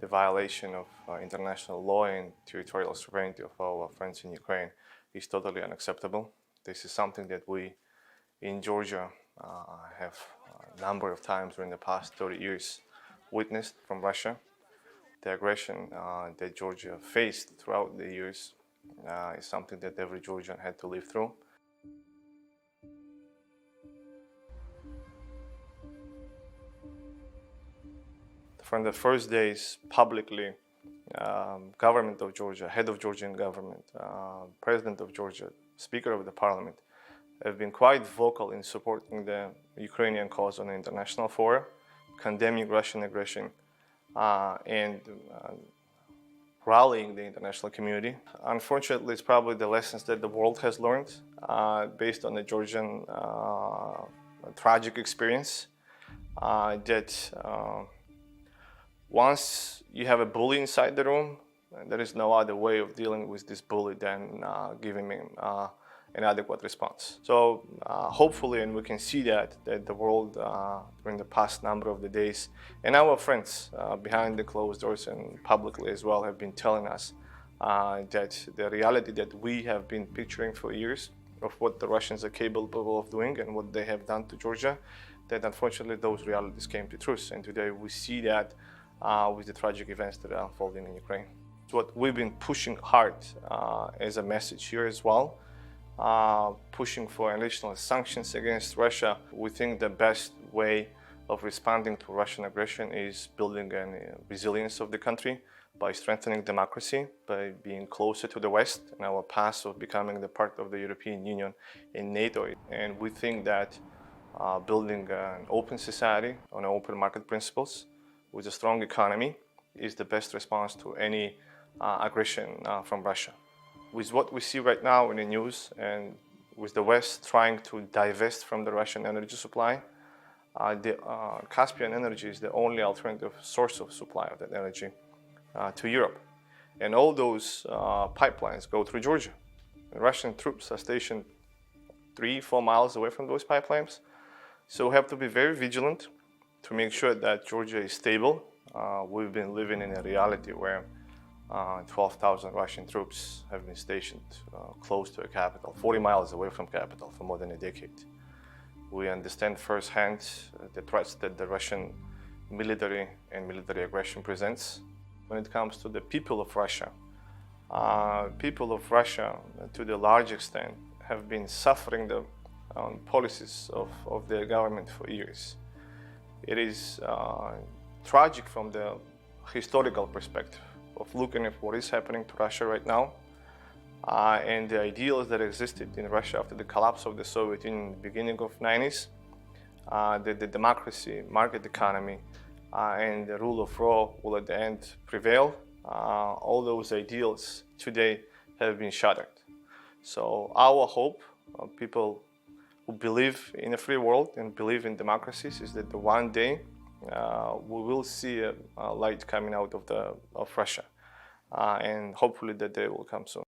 the violation of international law and territorial sovereignty of our friends in Ukraine is totally unacceptable. This is something that we in Georgia have a number of times during the past 30 years witnessed from Russia. The aggression that Georgia faced throughout the years is something that every Georgian had to live through. From the first days, publicly, government of Georgia, head of Georgian government, president of Georgia, speaker of the parliament, have been quite vocal in supporting the Ukrainian cause on the international forum, condemning Russian aggression, and rallying the international community. Unfortunately, it's probably the lessons that the world has learned based on the Georgian tragic experience, that once you have a bully inside the room, there is no other way of dealing with this bully than giving him an adequate response. So hopefully, and we can see that the world during the past number of the days, and our friends behind the closed doors and publicly as well, have been telling us that the reality that we have been picturing for years of what the Russians are capable of doing and what they have done to Georgia, that unfortunately those realities came to truth. And today we see that with the tragic events that are unfolding in Ukraine. It's what we've been pushing hard as a message here as well, pushing for additional sanctions against Russia. We think the best way of responding to Russian aggression is building a resilience of the country by strengthening democracy, by being closer to the West and our path of becoming the part of the European Union and NATO. And we think that building an open society on open market principles with a strong economy is the best response to any aggression from Russia. With what we see right now in the news and with the West trying to divest from the Russian energy supply, the Caspian energy is the only alternative source of supply of that energy to Europe. And all those pipelines go through Georgia. And Russian troops are stationed 3-4 miles away from those pipelines. So we have to be very vigilant to make sure that Georgia is stable. We've been living in a reality where 12,000 Russian troops have been stationed close to a capital, 40 miles away from capital for more than a decade. We understand firsthand the threats that the Russian military and military aggression presents. When it comes to the people of Russia, to the large extent, have been suffering the policies of their government for years. It is tragic from the historical perspective of looking at what is happening to Russia right now and the ideals that existed in Russia after the collapse of the Soviet Union in the beginning of the 90s, the democracy, market economy, and the rule of law will at the end prevail. All those ideals today have been shattered. So our hope, people who believe in a free world and believe in democracies, is that one day we will see a light coming out of Russia, and hopefully that day will come soon.